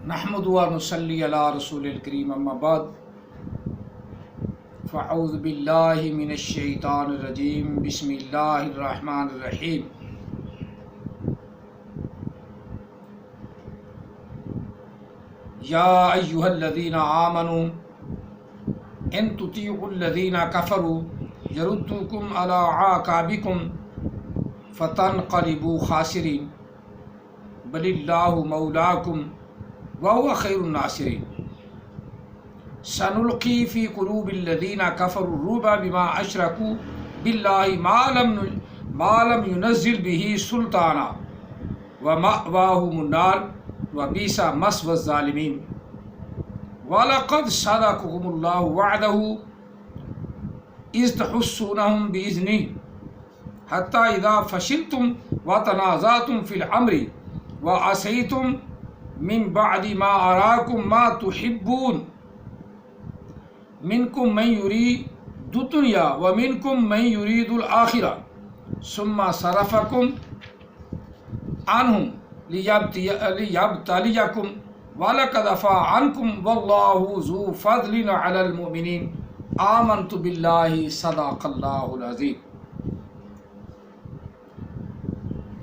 نحمد و نصلی علی رسول الکریم اما بعد فاعوذ باللہ من الشیطان الرجیم بسم اللہ الرحمن الرحیم یا ایہا الذین آمنوا ان تطیعوا الذین کفروا یردوکم علی اعقابکم فتنقلبوا خاسرین بل اللہ مولاکم وهو خیر الناصرین سنلقی فی قلوب الذین کفروا الرعب بما اشرکوا باللہ ما لم ينزل به سلطانا ومأواهم النار وبئس مثوى الظالمین وَلَقَدْ صَدَقَكُمُ اللَّهُ وَعْدَهُ إِذْ تَحُسُّونَهُم بِإِذْنِهِ حَتَّى إِذَا فَشِلْتُمْ وَتَنَازَعْتُمْ فِي الْأَمْرِ وَعَصَيْتُمْ مِنْ بَعْدِ مَا أَرَاكُمْ مَا تُحِبُّونَ مِنْكُمْ مَنْ يُرِيدُ الدُّنْيَا وَمِنْكُمْ مَنْ يُرِيدُ الْآخِرَةَ ثُمَّ صَرَفَكُمْ عَنْهُمْ لِيَبْتَلِيَكُمْ وَلَقَدْ عَفَا عَنْكُمْ وَاللَّهُ ذُو فَضْلٍ عَلَى الْمُؤْمِنِينَ آمَنْتُ بِاللَّهِ صَدَقَ اللَّهُ الْعَظِيمُ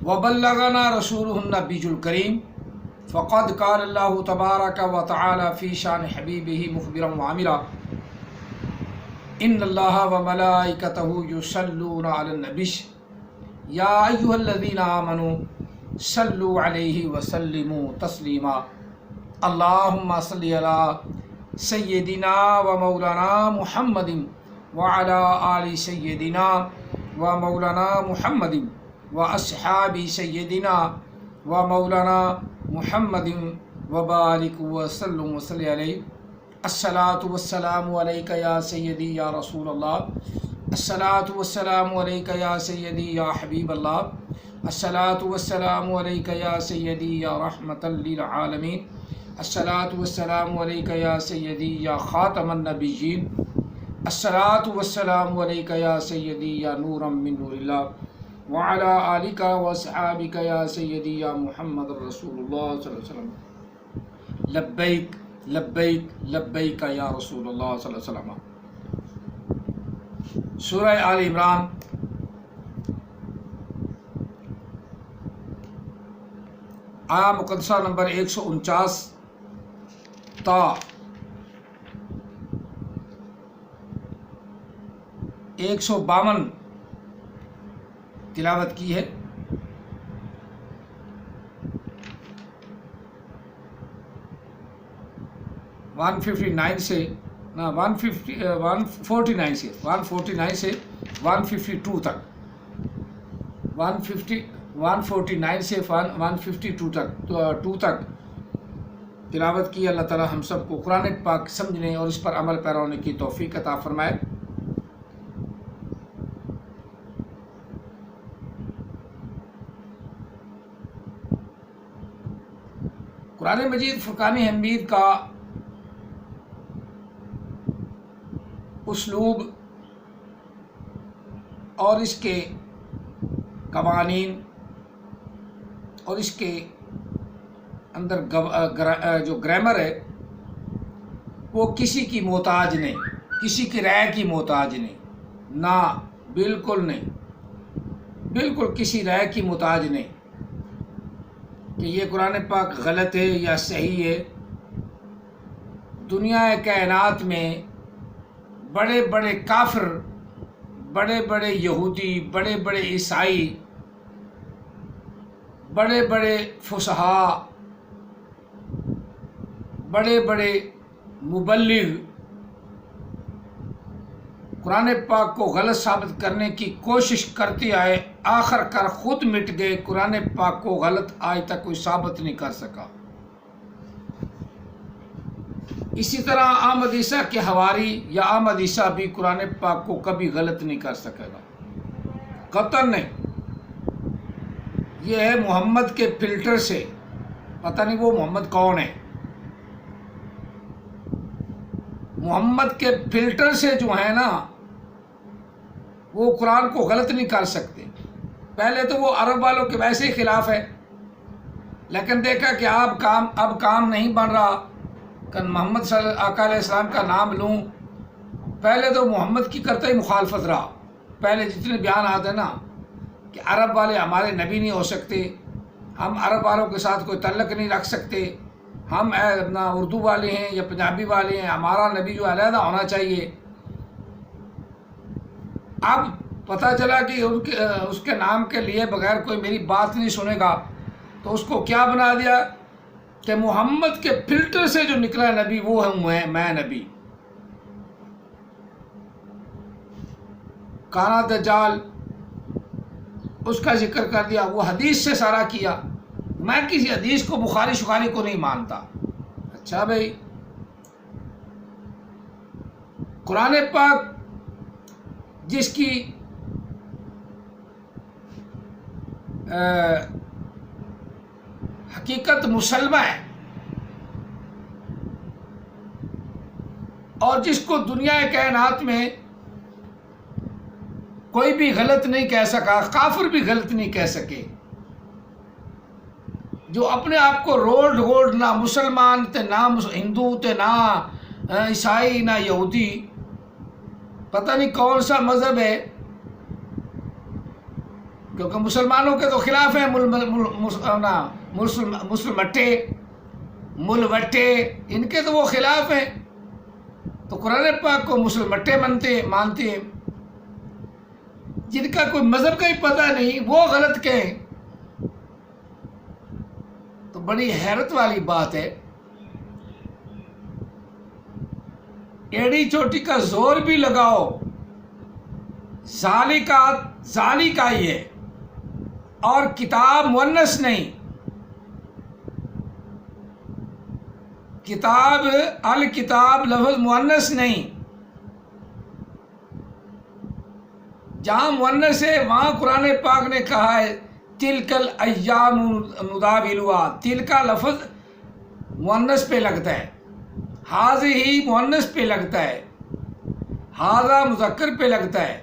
وَبَلَّغَنَا رَسُولُهُ النَّبِيُّ الْكَرِيمُ فَقَدْ قَالَ اللَّهُ تَبَارَكَ وَتَعَالَى فِي شَأْنِ حَبِيبِهِ مُخْبِرًا وَعَامِلًا إِنَّ اللَّهَ وَمَلَائِكَتَهُ يُصَلُّونَ عَلَى النَّبِيِّ يَا أَيُّهَا الَّذِينَ آمَنُوا صَلُّوا عَلَيْهِ وَسَلِّمُوا تَسْلِيمًا اللهم صل على سيدنا ومولانا محمد وعلى آل سيدنا ومولانا محمد وأصحاب سيدنا ومولانا محمد وبارك وسلم وصل عليه الصلاة والسلام عليك يا سيدي يا رسول الله الصلاة والسلام عليك يا سيدي يا حبيب الله الصلاة والسلام عليك يا سيدي يا رحمة للعالمين الصلاة والسلام عليك يا سيدي يا خاتم النبيين الصلاة والسلام عليك يا سيدي يا نورا من نور الله وعلى آلك وأصحابك يا سيدي يا محمد رسول الله صلى الله عليه وسلم لبيك لبيك لبيك يا رسول الله صلى الله عليه وسلم سورہ آل عمران آیا مقدسہ نمبر 149 تا 152 تلاوت کی ہے. 149 سے 149 سے 152 تک 149 سے 152 تک تلاوت کی. اللہ تعالی ہم سب کو قرآن پاک سمجھنے اور اس پر عمل پیرا ہونے کی توفیق عطا فرمائے. قرآن مجید فرقان حمید کا اسلوب اور اس کے قوانین اور اس کے اندر جو گرامر ہے وہ کسی کی محتاج نہیں، کسی کی رائے کی محتاج نہیں، نہ بالکل نہیں، بالکل کسی رائے کی محتاج نہیں کہ یہ قرآن پاک غلط ہے یا صحیح ہے. دنیا کائنات میں بڑے بڑے کافر، بڑے بڑے یہودی، بڑے بڑے عیسائی، بڑے بڑے فصحاء، بڑے بڑے مبلغ قرآن پاک کو غلط ثابت کرنے کی کوشش کرتے آئے، آخر کار خود مٹ گئے. قرآن پاک کو غلط آج تک کوئی ثابت نہیں کر سکا. اسی طرح احمد عیسیٰ کے حواری یا احمد عیسیٰ بھی قرآن پاک کو کبھی غلط نہیں کر سکے گا، قطعاً نہیں. یہ ہے محمد کے فلٹر سے، پتہ نہیں وہ محمد کون ہے. محمد کے فلٹر سے جو ہے نا وہ قرآن کو غلط نہیں کر سکتے. پہلے تو وہ عرب والوں کے ویسے ہی خلاف ہے، لیکن دیکھا کہ اب کام نہیں بن رہا کہ محمد صلی اللہ علیہ السلام کا نام لوں. پہلے تو محمد کی کرتا ہی مخالفت رہا. پہلے جتنے بیان آتے ہیں نا کہ عرب والے ہمارے نبی نہیں ہو سکتے، ہم عرب والوں کے ساتھ کوئی تعلق نہیں رکھ سکتے، ہم اپنا اردو والے ہیں یا پنجابی والے ہیں، ہمارا نبی جو علیحدہ ہونا چاہیے. اب پتہ چلا کہ اس کے نام کے لیے بغیر کوئی میری بات نہیں سنے گا، تو اس کو کیا بنا دیا کہ محمد کے فلٹر سے جو نکلا نبی وہ ہے میں نبی. کانا دجال اس کا ذکر کر دیا، وہ حدیث سے سارا کیا. میں کسی حدیث کو بخاری شخاری کو نہیں مانتا. اچھا بھائی، قرآن پاک جس کی حقیقت مسلمہ ہے اور جس کو دنیا کائنات میں کوئی بھی غلط نہیں کہہ سکا، کافر بھی غلط نہیں کہہ سکے، جو اپنے آپ کو رولڈ گولڈ نہ مسلمان تے نہ ہندو تے نہ عیسائی نہ یہودی، پتہ نہیں کون سا مذہب ہے، کیونکہ مسلمانوں کے تو خلاف ہیں ملوٹے ان کے تو وہ خلاف ہیں، تو قرآن پاک کو مسلمٹے مانتے ہیں. جن کا کوئی مذہب کا ہی پتہ نہیں وہ غلط کہیں تو بڑی حیرت والی بات ہے. ایڑی چوٹی کا زور بھی لگاؤ، ذالی کا ہی ہے، اور کتاب مؤنث نہیں. کتاب الکتاب لفظ مؤنث نہیں. جہاں مؤنث ہے وہاں قرآن پاک نے کہا ہے تلک الایام نداولها. تل کا لفظ مؤنث پہ لگتا ہے، ہی مؤنث پہ لگتا ہے، ہاذا مذکر پہ لگتا ہے.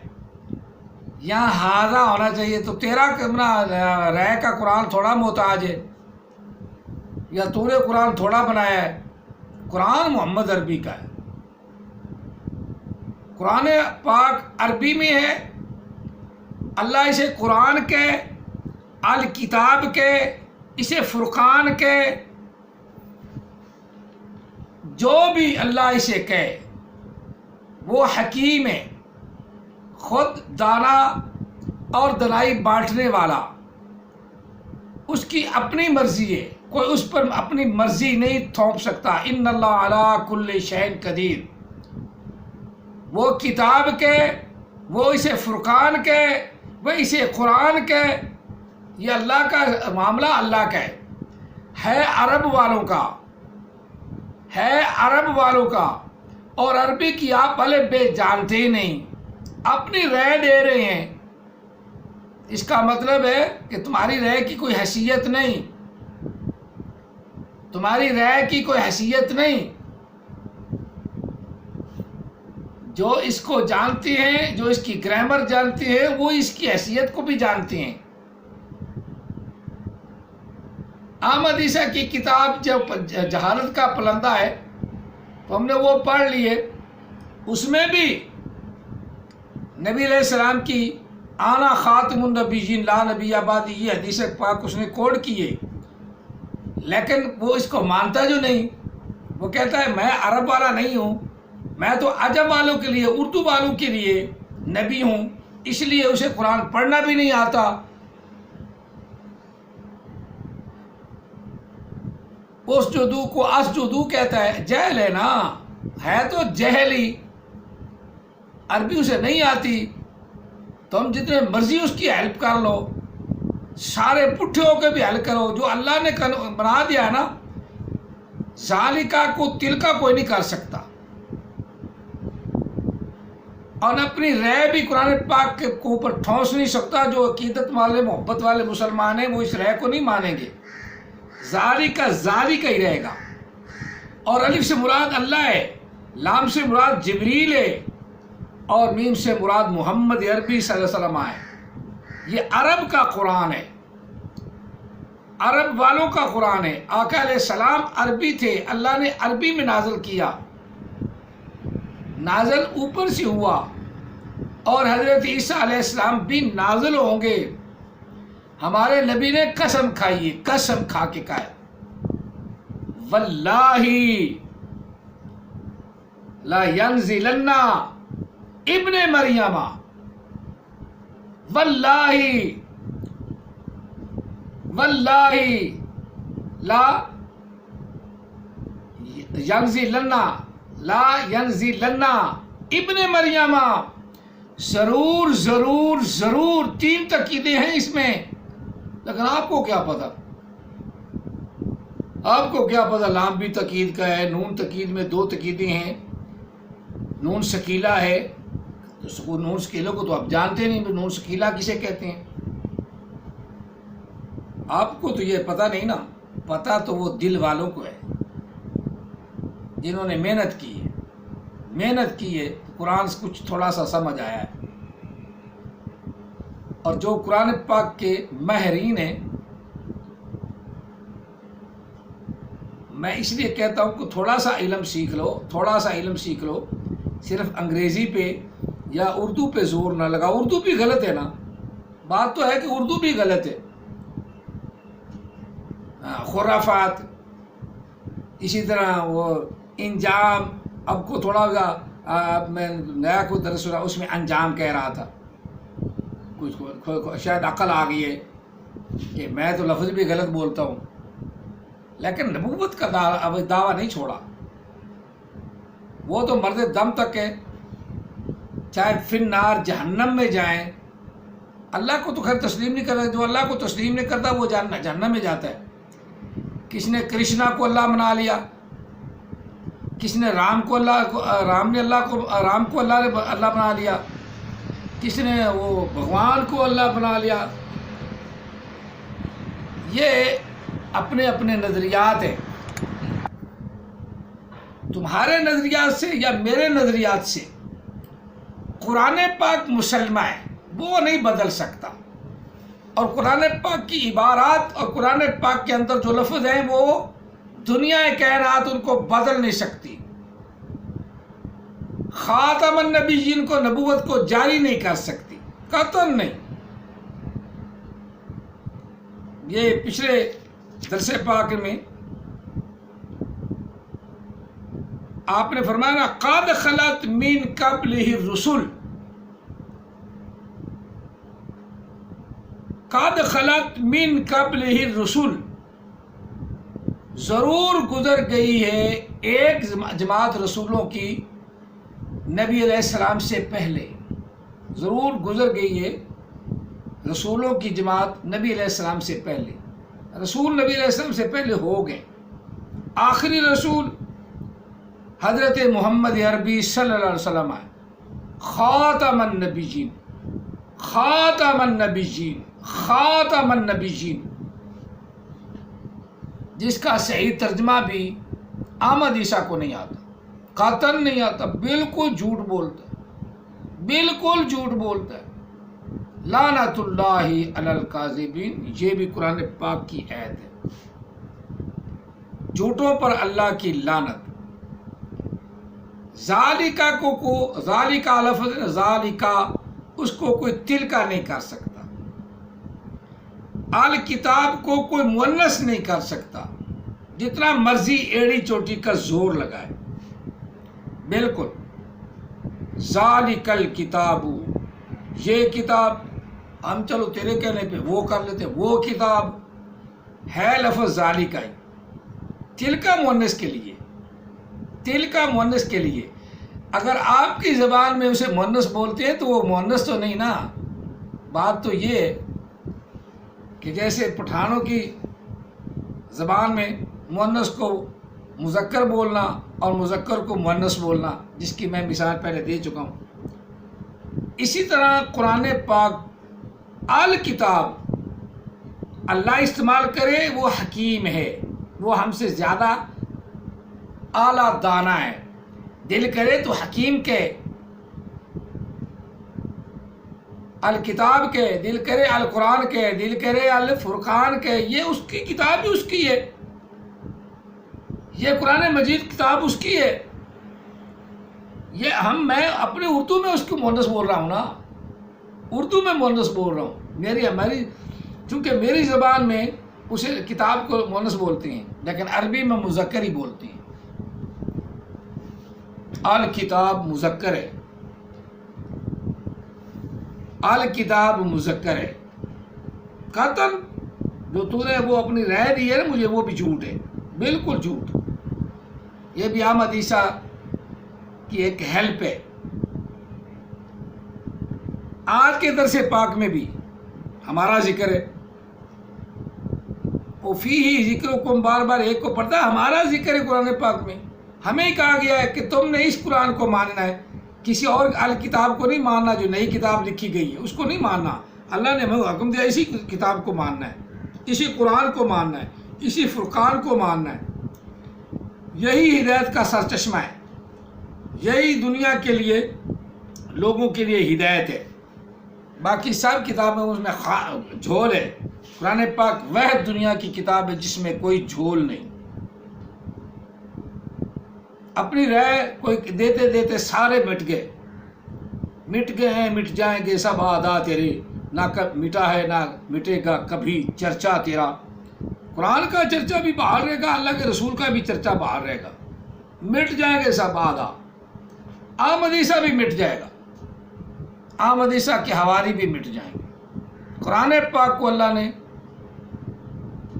یہاں ہاذا ہونا چاہیے. تو تیرا رائے کا قرآن تھوڑا محتاج ہے، یا تو نے قرآن تھوڑا بنایا ہے. قرآن محمد عربی کا ہے. قرآن پاک عربی میں ہے. اللہ اسے قرآن کے، الکتاب کے، اسے فرقان کے، جو بھی اللہ اسے کہے وہ حکیم ہے، خود دانا اور دنائی بانٹنے والا. اس کی اپنی مرضی ہے، کوئی اس پر اپنی مرضی نہیں تھوپ سکتا. ان اللہ علی کل شیء قدیر. وہ کتاب کے، وہ اسے فرقان کے، وہ اسے قرآن کے، یہ اللہ کا معاملہ اللہ کا ہے عرب والوں کا، ہے عرب والوں کا. اور عربی کی آپ الف بے جانتے ہی نہیں، اپنی رائے دے رہے ہیں. اس کا مطلب ہے کہ تمہاری رائے کی کوئی حیثیت نہیں، تمہاری رائے کی کوئی حیثیت نہیں. جو اس کو جانتے ہیں، جو اس کی گرامر جانتے ہیں، وہ اس کی حیثیت کو بھی جانتے ہیں. احمد عیسیٰ کی کتاب جب جہالت کا پلندہ ہے تو ہم نے وہ پڑھ لیے. اس میں بھی نبی علیہ السلام کی آنا خاتم النبیین لا نبی بعدی یہ حدیث پاک اس نے کوڈ کی ہے، لیکن وہ اس کو مانتا جو نہیں. وہ کہتا ہے میں عرب والا نہیں ہوں، میں تو عجم والوں کے لیے، اردو والوں کے لیے نبی ہوں، اس لیے اسے قرآن پڑھنا بھی نہیں آتا. اسجدو کو اسجدو کہتا ہے، جہل ہے نا، ہے تو جہل ہی. عربی اسے نہیں آتی تو ہم جتنے مرضی اس کی ہیلپ کر لو، سارے پٹھے ہو کے بھی ہیلپ کرو. جو اللہ نے بنا دیا ہے نا، ذالکا کو تلکا کوئی نہیں کر سکتا. اور اپنی رائے بھی قرآن پاک کے اوپر ٹھونس نہیں سکتا. جو عقیدت والے، محبت والے مسلمان ہیں وہ اس رائے کو نہیں مانیں گے. ذالکا ذالکا ہی رہے گا. اور الف سے مراد اللہ ہے، لام سے مراد جبریل ہے، اور میم سے مراد محمد عربی صلی اللہ علیہ وسلم ہے. یہ عرب کا قرآن ہے. عرب والوں کا قرآن ہے، آقا علیہ السلام عربی تھے، اللہ نے عربی میں نازل کیا، نازل اوپر سے ہوا، اور حضرت عیسیٰ علیہ السلام بھی نازل ہوں گے۔ ہمارے نبی نے قسم کھائی ہے، قسم کھا کے کہا ہے واللہ لا ینزلن ابن مریم، واللہ واللہ لا ینزلن لا ینزلن ابن مریم، ضرور ضرور ضرور، 3 تاکیدیں ہیں اس میں، لیکن آپ کو کیا پتا، آپ کو کیا پتا لام بھی تاکید کا ہے، نون تاکید میں 2 تاکیدیں ہیں، نون ثقیلہ ہے، نون ثقیلہ کو تو آپ جانتے نہیں، نون ثقیلہ کسے کہتے ہیں، آپ کو تو یہ پتہ نہیں نا، پتہ تو وہ دل والوں کو ہے جنہوں نے محنت کی ہے، محنت کی ہے، قرآن سے کچھ تھوڑا سا سمجھ آیا ہے، اور جو قرآن پاک کے ماہرین ہیں، میں اس لیے کہتا ہوں کہ تھوڑا سا علم سیکھ لو، تھوڑا سا علم سیکھ لو، صرف انگریزی پہ یا اردو پہ زور نہ لگا، اردو بھی غلط ہے نا، بات تو ہے کہ اردو بھی غلط ہے، خرافات، اسی طرح وہ انجام، اب کو تھوڑا میں نیا کو درس رہا، اس میں انجام کہہ رہا تھا، کچھ شاید عقل آ گئی ہے کہ میں تو لفظ بھی غلط بولتا ہوں، لیکن نبوت کا دعویٰ نہیں چھوڑا، وہ تو مرد دم تک ہے، چاہے فی النار جہنم میں جائیں، اللہ کو تو خیر تسلیم نہیں کرتا، جو اللہ کو تسلیم نہیں کرتا وہ جہنم میں جاتا ہے۔ کس نے کرشنا کو اللہ بنا لیا، کس نے رام کو اللہ بنا لیا، کس نے وہ بھگوان کو اللہ بنا لیا، یہ اپنے اپنے نظریات ہیں، تمہارے نظریات سے یا میرے نظریات سے قرآن پاک مسلمہ ہے، وہ نہیں بدل سکتا، اور قرآن پاک کی عبارات اور قرآن پاک کے اندر جو لفظ ہیں وہ دنیا کائنات ان کو بدل نہیں سکتی، خاتم النبیین کو نبوت کو جاری نہیں کر سکتی، قطعاً نہیں۔ یہ پچھلے درس پاک میں آپ نے فرمایا نا قد خلت من قبلہ الرسل، قد خلت من قبلہ الرسل، ضرور گزر گئی ہے ایک جماعت رسولوں کی نبی علیہ السلام سے پہلے، ضرور گزر گئی ہے رسولوں کی جماعت نبی علیہ السلام سے پہلے، رسول نبی علیہ السلام سے پہلے ہو گئے، آخری رسول حضرت محمد عربی صلی اللہ علیہ وسلم ہے، خاتم النبیین، خاتم النبیین، خاتم النبیین، جس کا صحیح ترجمہ بھی احمد عیسیٰ کو نہیں آتا، قطعاً نہیں آتا، بالکل جھوٹ بولتا ہے، بالکل جھوٹ بولتا ہے، لعنت اللہ علی الکاذبین، یہ بھی قرآن پاک کی آیت ہے، جھوٹوں پر اللہ کی لعنت۔ ذالکا کو ذالکا لفظ، ذالکا اس کو کوئی تلکا نہیں کر سکتا، الکتاب کو کوئی مؤنث نہیں کر سکتا، جتنا مرضی ایڑی چوٹی کا زور لگائے، بالکل ذالک الکتاب، یہ کتاب، ہم چلو تیرے کہنے پہ وہ کر لیتے، وہ کتاب ہے لفظ ذالکا ہی، تلکا مؤنث کے لیے، تلکا مؤنث کے لیے، اگر آپ کی زبان میں اسے مؤنث بولتے ہیں تو وہ مؤنث تو نہیں نا، بات تو یہ ہے کہ جیسے پٹھانوں کی زبان میں مؤنث کو مذکر بولنا اور مذکر کو مؤنث بولنا، جس کی میں مثال پہلے دے چکا ہوں، اسی طرح قرآن پاک الکتاب اللہ استعمال کرے وہ حکیم ہے، وہ ہم سے زیادہ اعلیٰ دانا ہے، دل کرے تو حکیم کہے، الکتاب کے دل کرے القرآن کے دل کرے الفرقان کے، یہ اس کی کتاب بھی اس کی ہے، یہ قرآن مجید کتاب اس کی ہے. یہ میں اپنے اردو میں اس کو مؤنث بول رہا ہوں نا، اردو میں مؤنث بول رہا ہوں. ہماری چونکہ میری زبان میں اسے کتاب کو مؤنث بولتے ہیں، لیکن عربی میں مذکر ہی بولتے ہیں. الکتاب مذکر ہے، الکتاب مذکر ہے. قطعاً جو تو نے وہ اپنی رائے دی ہے نا مجھے، وہ بھی جھوٹ ہے، بالکل جھوٹ. یہ بھی احمد عیسیٰ کی ایک ہیلپ ہے. آج کے درس پاک میں بھی ہمارا ذکر ہے، وہ فیہ ذکرکم، بار بار ایک کو پڑھتا ہے، ہمارا ذکر ہے قرآن پاک میں. ہمیں کہا گیا ہے کہ تم نے اس قرآن کو ماننا ہے، کسی اور الکتاب کو نہیں ماننا جو نئی کتاب لکھی گئی ہے، اس کو نہیں ماننا. اللہ نے ہمیں حکم دیا اسی کتاب کو ماننا ہے، اسی قرآن کو ماننا ہے، اسی فرقان کو ماننا ہے. یہی ہدایت کا سرچشمہ ہے، یہی دنیا کے لیے لوگوں کے لیے ہدایت ہے. باقی سب کتابیں اس میں جھول ہے. قرآن پاک وہ دنیا کی کتاب ہے جس میں کوئی جھول نہیں. اپنی رائے کوئی دیتے دیتے سارے مٹ گئے ہیں، مٹ جائیں گے سب آدھا تیرے، نہ مٹا ہے نہ مٹے گا کبھی چرچا تیرا. قرآن کا چرچا بھی باہر رہے گا، اللہ کے رسول کا بھی چرچا باہر رہے گا. مٹ جائیں گے سب آدھا. احمد عیسیٰ بھی مٹ جائے گا، احمد عیسیٰ کے حواری بھی مٹ جائیں گے. قرآن پاک کو اللہ نے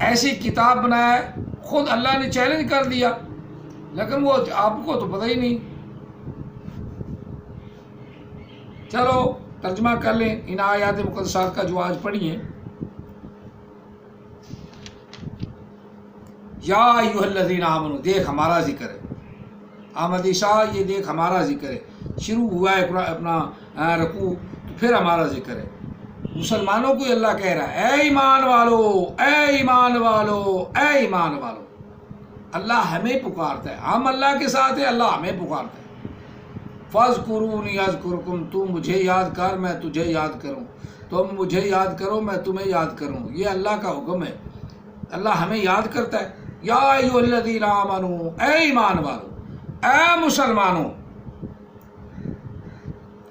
ایسی کتاب بنایا ہے، خود اللہ نے چیلنج کر دیا، لیکن وہ آپ کو تو پتہ ہی نہیں. چلو ترجمہ کر لیں ان آیات مقدسات کا جو آج پڑھی ہیں. یا ایھا الذین آمنوا، دیکھ ہمارا ذکر ہے. احمد عیسیٰ یہ دیکھ ہمارا ذکر ہے. شروع ہوا ہے اپنا رکوع تو پھر ہمارا ذکر ہے. مسلمانوں کو اللہ کہہ رہا ہے اے ایمان والو، اے ایمان والو، اے ایمان والو. اللہ ہمیں پکارتا ہے، ہم اللہ کے ساتھ ہیں، اللہ ہمیں پکارتا ہے. فاذکرونی اذکرکم، تم مجھے یاد کر میں تجھے یاد کروں، تم مجھے یاد کرو میں تمہیں یاد کروں. یہ اللہ کا حکم ہے، اللہ ہمیں یاد کرتا ہے. یا ایھا الذین آمنوا، اے ایمان والو، اے مسلمانوں.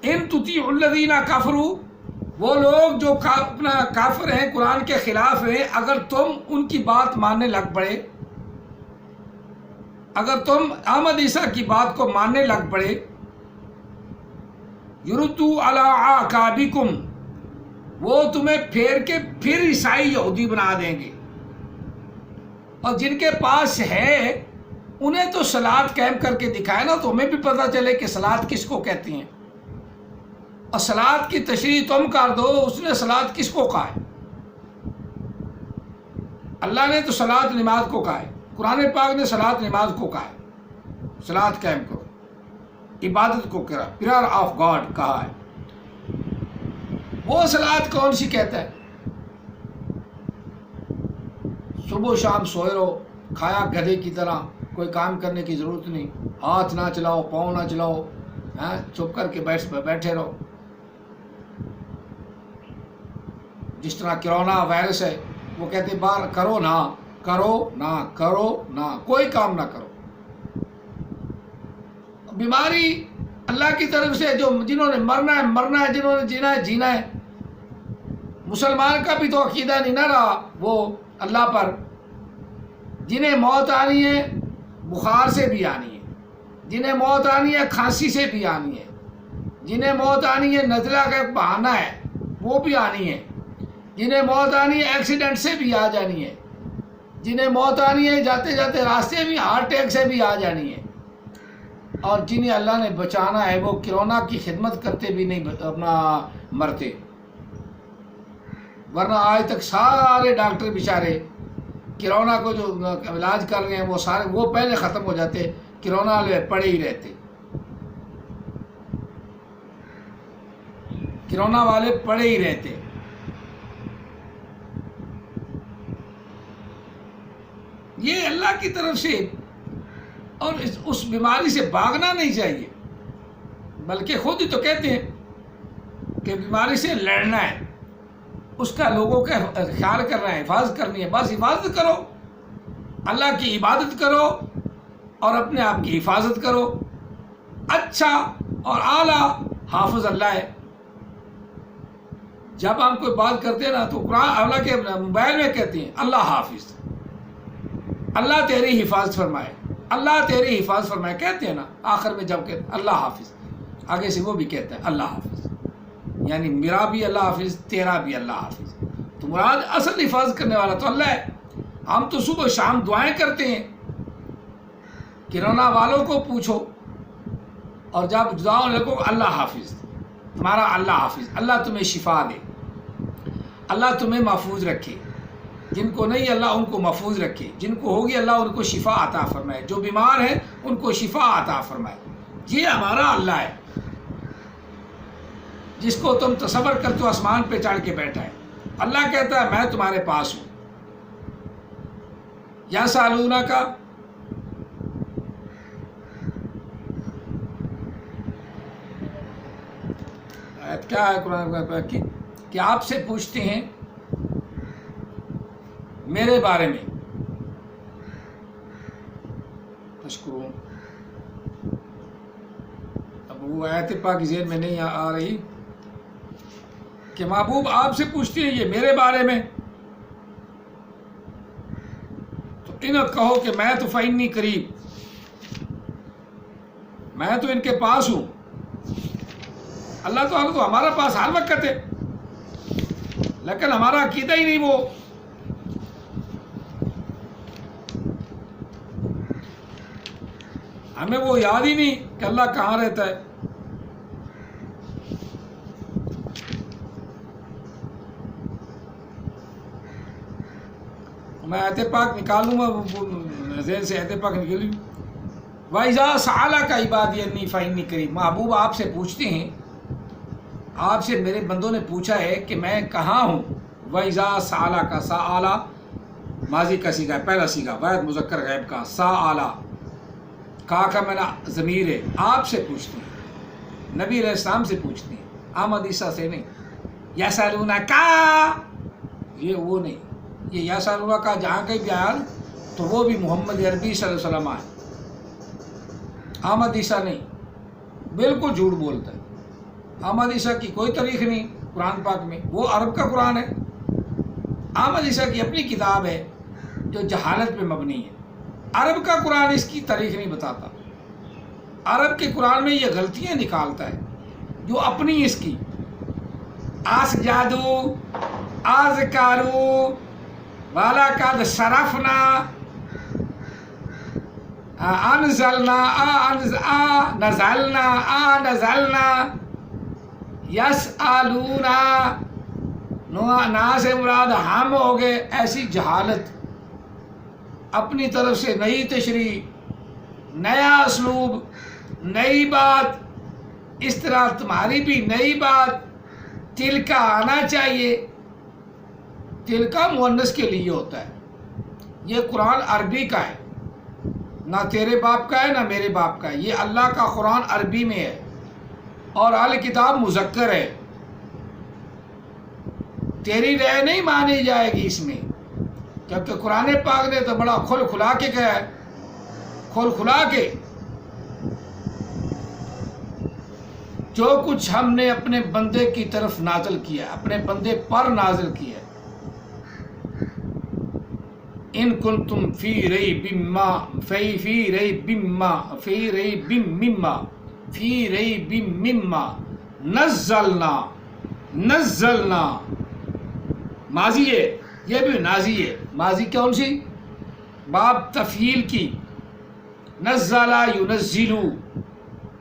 ان تطیعوا الذین کفروا، وہ لوگ جو اپنا کافر ہیں، قرآن کے خلاف ہیں، اگر تم ان کی بات ماننے لگ پڑے، اگر تم احمد عیسیٰ کی بات کو ماننے لگ پڑے، یردوا علی اعقابکم، وہ تمہیں پھیر کے پھر عیسائی یہودی بنا دیں گے. اور جن کے پاس ہے انہیں تو صلاۃ قائم کر کے دکھائے نا، تو ہمیں بھی پتہ چلے کہ صلاۃ کس کو کہتی ہیں. اور صلاۃ کی تشریح تم کر دو، اس نے صلاۃ کس کو کہا ہے؟ اللہ نے تو صلاۃ نماز کو کہا ہے، قرآن پاک نے صلاۃ نماز کو کہا ہے. صلاۃ قائم کرو، عبادت کو کرا، پیئر آف گاڈ کہا ہے. وہ صلاۃ کون سی کہتا ہے؟ صبح شام سوئے رہو، کھایا گدھے کی طرح، کوئی کام کرنے کی ضرورت نہیں، ہاتھ نہ چلاؤ، پاؤں نہ چلاؤ، چپ کر کے بیٹھے رہو. جس طرح کرونا وائرس ہے، وہ کہتے بار کرو نہ کرو نہ کرو نہ، کوئی کام نہ کرو. بیماری اللہ کی طرف سے، جو جنہوں نے مرنا ہے مرنا ہے، جنہوں نے جینا ہے جینا ہے. مسلمان کا بھی تو عقیدہ نہیں نہ رہا وہ اللہ پر. جنہیں موت آنی ہے بخار سے بھی آنی ہے، جنہیں موت آنی ہے کھانسی سے بھی آنی ہے، جنہیں موت آنی ہے نزلہ کا ایک بہانہ ہے وہ بھی آنی ہے، جنہیں موت آنی ہے ایکسیڈنٹ سے بھی آ جانی ہے، جنہیں موت آنی ہے جاتے جاتے راستے میں ہارٹ اٹیک سے بھی آ جانی ہے. اور جنہیں اللہ نے بچانا ہے وہ کرونا کی خدمت کرتے بھی نہیں اپنا مرتے. ورنہ آج تک سارے ڈاکٹر بیچارے کرونا کو جو علاج کر رہے ہیں وہ سارے وہ پہلے ختم ہو جاتے، کرونا والے پڑے ہی رہتے. کرونا والے پڑے ہی رہتے. یہ اللہ کی طرف سے، اور اس بیماری سے بھاگنا نہیں چاہیے، بلکہ خود ہی تو کہتے ہیں کہ بیماری سے لڑنا ہے، اس کا لوگوں کا خیال کرنا ہے، حفاظت کرنی ہے، بس حفاظت کرو، اللہ کی عبادت کرو اور اپنے آپ کی حفاظت کرو. اچھا اور اعلیٰ حافظ اللہ ہے. جب ہم کوئی بات کرتے ہیں نا تو قرآن اللہ کے موبائل میں کہتے ہیں اللہ حافظ، اللہ تیری حفاظت فرمائے، اللہ تیری حفاظت فرمائے، کہتے ہیں نا آخر میں جب کہتے ہیں اللہ حافظ، آگے سے وہ بھی کہتا ہے اللہ حافظ، یعنی میرا بھی اللہ حافظ، تیرا بھی اللہ حافظ. تو مراد اصل حفاظت کرنے والا تو اللہ ہے. ہم تو صبح شام دعائیں کرتے ہیں، کرونا والوں کو پوچھو، اور جب دعاؤں لگو اللہ حافظ، تمہارا اللہ حافظ، اللہ تمہیں شفا دے، اللہ تمہیں محفوظ رکھے، جن کو نہیں اللہ ان کو محفوظ رکھے، جن کو ہوگی اللہ ان کو شفا عطا فرمائے، جو بیمار ہیں ان کو شفا عطا فرمائے. یہ ہمارا اللہ ہے جس کو تم تصور کرتے ہو آسمان پہ چڑھ کے بیٹھا ہے. اللہ کہتا ہے میں تمہارے پاس ہوں. یا سالونہ کا کیا ہے قرآن کی کہ آپ سے پوچھتے ہیں میرے بارے میں. تشکرون. اب وہ آیت پاک ذہن میں نہیں آ رہی کہ محبوب آپ سے پوچھتے ہیں یہ میرے بارے میں، تو انہیں کہو کہ میں تو فإنی قریب، میں تو ان کے پاس ہوں. اللہ تعالیٰ تو ہمارا پاس ہر وقت ہے، لیکن ہمارا عقیدہ ہی نہیں، وہ ہمیں وہ یاد ہی نہیں کہ اللہ کہاں رہتا ہے. میں آیت پاک نکالوں گا ذہن سے، آیت پاک نکلی. وَإِذَا سَأَلَكَ عِبَادِي أَنِّي فَإِنِّي قَرِيبٌ. محبوب آپ سے پوچھتے ہیں، آپ سے میرے بندوں نے پوچھا ہے کہ میں کہاں ہوں. وَإِذَا سَأَلَكَ، سَأَلَ ماضی کا سیگا، پہلا سیگا، واحد مذکر غائب کا. سَأَلَ کا میرا ضمیر ہے. آپ سے پوچھتے ہیں، نبی علیہ السلام سے پوچھتے ہیں، احمد عیسیٰ سے نہیں. یسألونک، یہ وہ نہیں. یہ یسألونک کا جہاں کہیں بھی آیا تو وہ بھی محمد عربی صلی اللہ علیہ وسلم آئے، احمد عیسیٰ نہیں. بالکل جھوٹ بولتا ہے. احمد عیسیٰ کی کوئی تاریخ نہیں قرآن پاک میں، وہ عرب کا قرآن ہے. احمد عیسیٰ کی اپنی کتاب ہے جو جہالت پہ مبنی ہے. عرب کا قرآن اس کی تاریخ نہیں بتاتا. عرب کے قرآن میں یہ غلطیاں نکالتا ہے جو اپنی اس کی آس جادو آز کارو والا قد صرفنا انزلنا نزلنا یسألونا، نا سے مراد ہم ہو گئے. ایسی جہالت، اپنی طرف سے نئی تشریح، نیا اسلوب، نئی بات. اس طرح تمہاری بھی نئی بات. تل کا آنا چاہیے. تل کا مؤنث کے لیے ہوتا ہے. یہ قرآن عربی کا ہے، نہ تیرے باپ کا ہے نہ میرے باپ کا ہے. یہ اللہ کا قرآن عربی میں ہے اور اہل کتاب مذکر ہے. تیری رائے نہیں مانی جائے گی اس میں، کیونکہ قرآن پاک نے تو بڑا کھل کھلا کے کہا ہے، کھل کھلا کے جو کچھ ہم نے اپنے بندے کی طرف نازل کیا، اپنے بندے پر نازل کیا. ان کنتم فی ریب مما نزلنا ماضی ہے، یہ بھی نازی ہے. ماضی کون سی؟ باب تفعیل کی. نزلا ینزلو،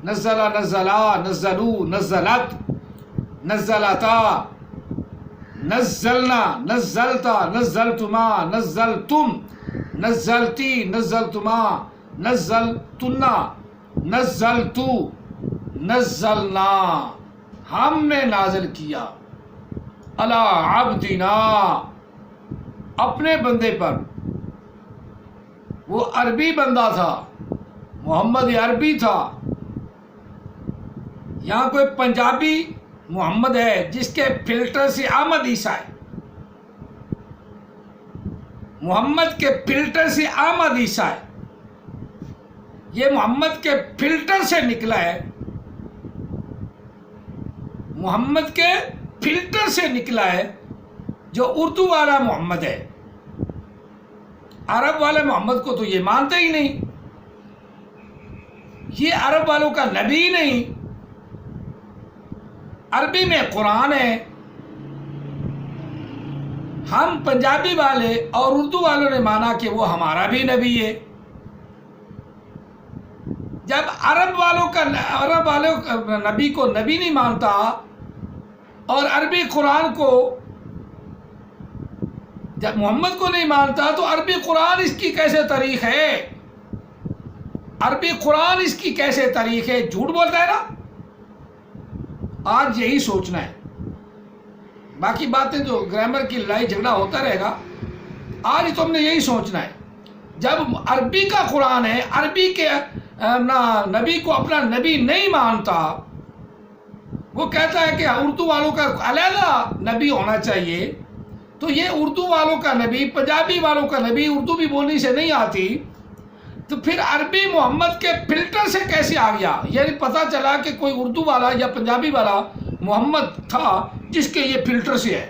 نزلا نزلا، نزلو نزلت، نزلتا نزلنا، نزلتا نزلتما، نزلتم نزلتی، نزلتما نزلتنا، نزلتو نزلنا. ہم نے نازل کیا علی عبدنا، اپنے بندے پر. وہ عربی بندہ تھا، محمد عربی تھا. یہاں کوئی پنجابی محمد ہے جس کے فلٹر سے احمد عیسیٰ ہے، محمد کے فلٹر سے احمد عیسیٰ ہے، یہ محمد کے فلٹر سے نکلا ہے، محمد کے فلٹر سے نکلا ہے، جو اردو والا محمد ہے۔ عرب والے محمد کو تو یہ مانتے ہی نہیں، یہ عرب والوں کا نبی نہیں۔ عربی میں قرآن ہے، ہم پنجابی والے اور اردو والوں نے مانا کہ وہ ہمارا بھی نبی ہے۔ جب عرب والوں نبی کو نبی نہیں مانتا اور عربی قرآن کو جب محمد کو نہیں مانتا تو عربی قرآن اس کی کیسے تاریخ ہے؟ عربی قرآن اس کی کیسے تاریخ ہے؟ جھوٹ بولتا ہے نا۔ آج یہی سوچنا ہے، باقی باتیں جو گرامر کی لڑائی جھگڑا ہوتا رہے گا، آج تم نے یہی سوچنا ہے۔ جب عربی کا قرآن ہے، عربی کے نبی کو اپنا نبی نہیں مانتا، وہ کہتا ہے کہ اردو والوں کا علیحدہ نبی ہونا چاہیے، تو یہ اردو والوں کا نبی، پنجابی والوں کا نبی اردو بھی بولنے سے نہیں آتی، تو پھر عربی محمد کے فلٹر سے کیسے آ گیا؟ یعنی پتہ چلا کہ کوئی اردو والا یا پنجابی والا محمد تھا جس کے یہ فلٹر سے ہے۔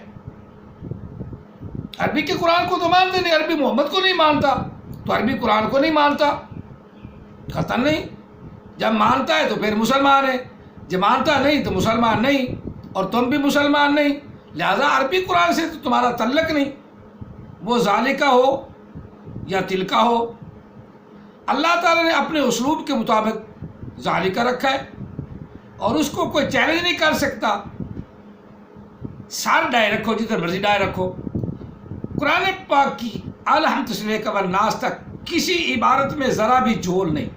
عربی کے قرآن کو تو مانتے نہیں، عربی محمد کو نہیں مانتا تو عربی قرآن کو نہیں مانتا، قطعاً نہیں۔ جب مانتا ہے تو پھر مسلمان ہے، جب مانتا نہیں تو مسلمان نہیں، اور تم بھی مسلمان نہیں، لہذا عربی قرآن سے تو تمہارا تعلق نہیں، وہ ذالکہ ہو یا تلکہ ہو۔ اللہ تعالیٰ نے اپنے اسلوب کے مطابق ذالکہ رکھا ہے اور اس کو کوئی چیلنج نہیں کر سکتا۔ سار ڈائے رکھو، جدھر مرضی ڈائے رکھو۔ قرآن پاک کی الحمد سے قبل ناس تک کسی عبارت میں ذرا بھی جھول نہیں،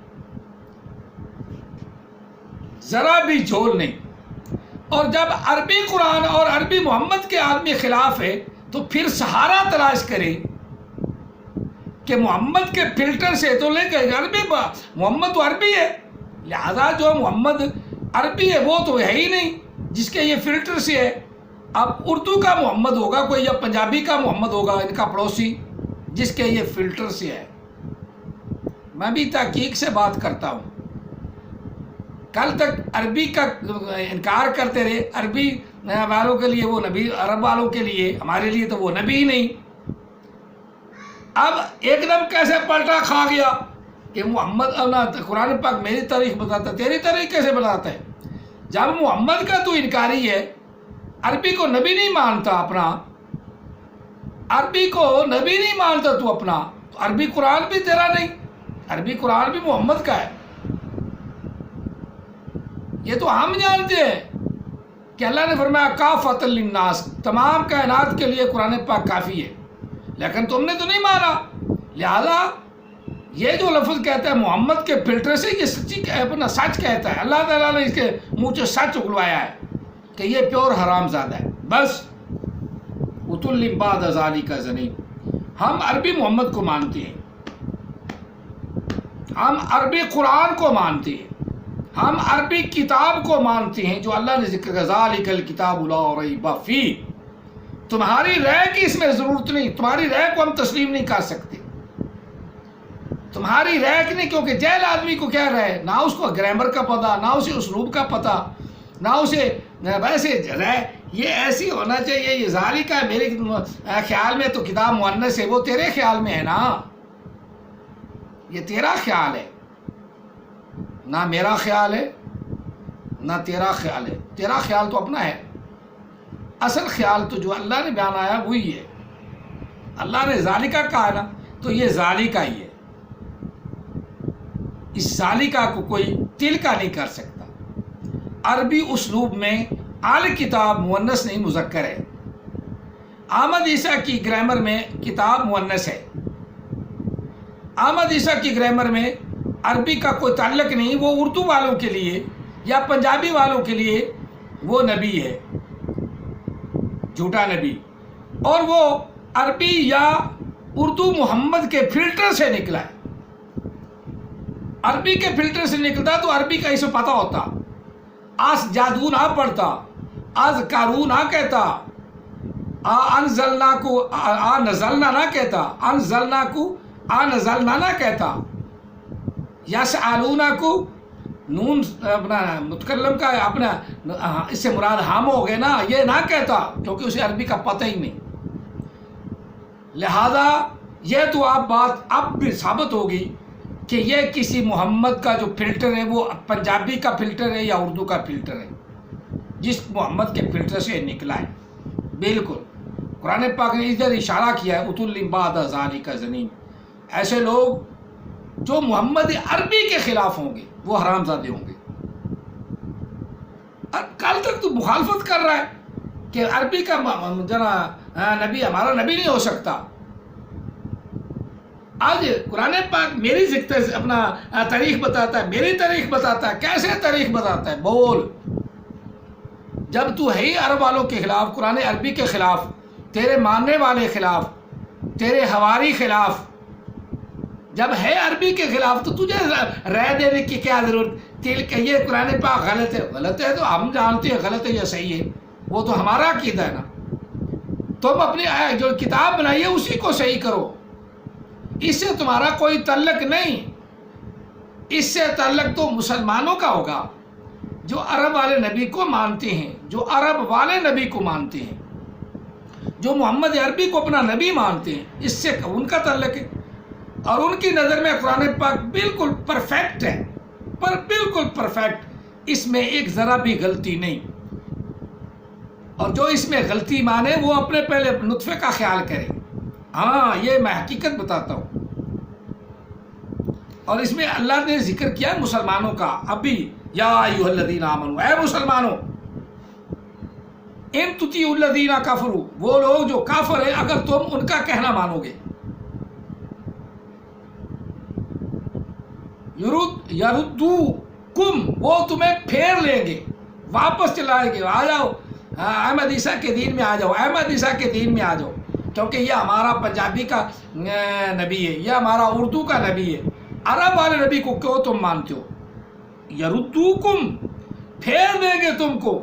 ذرا بھی جھول نہیں۔ اور جب عربی قرآن اور عربی محمد کے عالمی خلاف ہے تو پھر سہارا تلاش کرے کہ محمد کے فلٹر سے تو لے کے عربی، محمد تو عربی ہے، لہذا جو محمد عربی ہے وہ تو ہے ہی نہیں جس کے یہ فلٹر سے ہے۔ اب اردو کا محمد ہوگا کوئی یا پنجابی کا محمد ہوگا ان کا پڑوسی جس کے یہ فلٹر سے ہے۔ میں بھی تحقیق سے بات کرتا ہوں، کل تک عربی کا انکار کرتے رہے، عربی والوں کے لیے وہ نبی، عرب والوں کے لیے، ہمارے لیے تو وہ نبی ہی نہیں۔ اب ایک دم کیسے پلٹا کھا گیا کہ محمد، قرآن پاک میری تاریخ بتاتا، تیری تاریخ کیسے بتاتا ہے؟ جب محمد کا تو انکاری ہے، عربی کو نبی نہیں مانتا اپنا، عربی کو نبی نہیں مانتا تو اپنا، تو عربی قرآن بھی تیرا نہیں، عربی قرآن بھی محمد کا ہے۔ یہ تو ہم جانتے ہیں کہ اللہ نے فرمایا کافۃ للناس، تمام کائنات کے لیے قرآن پاک کافی ہے، لیکن تم نے تو نہیں مانا، لہذا یہ جو لفظ کہتا ہے محمد کے فلٹر سے، یہ سچی اپنا سچ کہتا ہے۔ اللہ تعالیٰ نے اس کے منہ سے سچ اگلوایا ہے کہ یہ پیور حرام زادہ ہے۔ بس اتل بعد ذالک زنیم۔ ہم عربی محمد کو مانتے ہیں، ہم عربی قرآن کو مانتے ہیں، ہم عربی کتاب کو مانتے ہیں جو اللہ نے ذکر کیا ذالک الکتاب لا ریب فیہ۔ تمہاری رائے کی اس میں ضرورت نہیں، تمہاری رائے کو ہم تسلیم نہیں کر سکتے، تمہاری رائے کی نہیں، کیونکہ جہل آدمی کو کیا رائے، نہ اس کو گرامر کا پتہ، نہ اسے اسلوب کا پتہ، نہ اسے ویسے رائے یہ ایسی ہونا چاہیے، یہ ذالکہ ہے، میرے خیال میں تو کتاب مؤنث ہے، وہ تیرے خیال میں ہے نا، یہ تیرا خیال ہے، نہ میرا خیال ہے نہ تیرا خیال ہے، تیرا خیال تو اپنا ہے، اصل خیال تو جو اللہ نے بیان آیا وہی ہے۔ اللہ نے ذالکہ کہا نا تو یہ ذالکہ ہی ہے، اس ذالکہ کو کوئی تلکہ نہیں کر سکتا۔ عربی اسلوب میں الکتاب مؤنث نہیں مذکر ہے، احمد عیسیٰ کی گرامر میں کتاب مؤنث ہے، احمد عیسیٰ کی گرامر میں عربی کا کوئی تعلق نہیں، وہ اردو والوں کے لیے یا پنجابی والوں کے لیے وہ نبی ہے، جھوٹا نبی، اور وہ عربی یا اردو محمد کے فلٹر سے نکلا ہے۔ عربی کے فلٹر سے نکلتا تو عربی کا اسے پتہ ہوتا، آج جادو نہ پڑھتا، از کارو نہ کہتا، انزلنا کو نزلنا نہ کہتا، انزلنا کو نزلنا نہ کہتا، یسألونا کو نون اپنا متکلم کا اپنا اس سے مراد ہم ہو گئے نا، یہ نہ کہتا کیونکہ اسے عربی کا پتہ ہی نہیں۔ لہذا یہ تو آپ بات اب بھی ثابت ہوگی کہ یہ کسی محمد کا جو فلٹر ہے وہ پنجابی کا فلٹر ہے یا اردو کا فلٹر ہے، جس محمد کے فلٹر سے نکلا ہے۔ بالکل قرآن پاک نے ادھر اشارہ کیا ہے، عتل بعد ذالک زنیم، ایسے لوگ جو محمد عربی کے خلاف ہوں گے وہ حرام زادے ہوں گے۔ کل تک تو مخالفت کر رہا ہے کہ عربی کا نبی ہمارا نبی نہیں ہو سکتا، آج قرآن پاک میری اپنا تاریخ بتاتا ہے، میری تاریخ بتاتا ہے۔ کیسے تاریخ بتاتا ہے؟ بول، جب تو ہے ہی عرب والوں کے خلاف، قرآن عربی کے خلاف، تیرے ماننے والے خلاف، تیرے حواری خلاف، جب ہے عربی کے خلاف تو تجھے رائے دینے کی کیا ضرورت؟ کہ یہ قرآن پاک غلط ہے، غلط ہے تو ہم جانتے ہیں غلط ہے یا صحیح ہے، وہ تو ہمارا عقیدہ ہے نا۔ تم اپنی جو کتاب بنائی ہے اسی کو صحیح کرو، اس سے تمہارا کوئی تعلق نہیں، اس سے تعلق تو مسلمانوں کا ہوگا جو عرب والے نبی کو مانتے ہیں، جو عرب والے نبی کو مانتے ہیں، جو محمد عربی کو اپنا نبی مانتے ہیں، اس سے ان کا تعلق ہے۔ اور ان کی نظر میں قرآن پاک بالکل پرفیکٹ ہے، پر بالکل پرفیکٹ، اس میں ایک ذرا بھی غلطی نہیں۔ اور جو اس میں غلطی مانے وہ اپنے پہلے نطفے کا خیال کرے۔ ہاں یہ میں حقیقت بتاتا ہوں۔ اور اس میں اللہ نے ذکر کیا مسلمانوں کا، ابھی یا ایھا الذین آمنوا، اے مسلمانوں، ان تطیعوا الذین کفروا، وہ لوگ جو کافر ہیں اگر تم ان کا کہنا مانو گے، یردوکم، وہ تمہیں پھیر لیں گے، واپس چلائیں گے، آ جاؤ احمد عیسیٰ کے دین میں آ جاؤ، احمد عیسیٰ کے دین میں آ جاؤ، کیونکہ یہ ہمارا پنجابی کا نبی ہے، یہ ہمارا اردو کا نبی ہے، عرب والے نبی کو کیوں تم مانتے ہو؟ یردوکم، پھیر دیں گے تم کو۔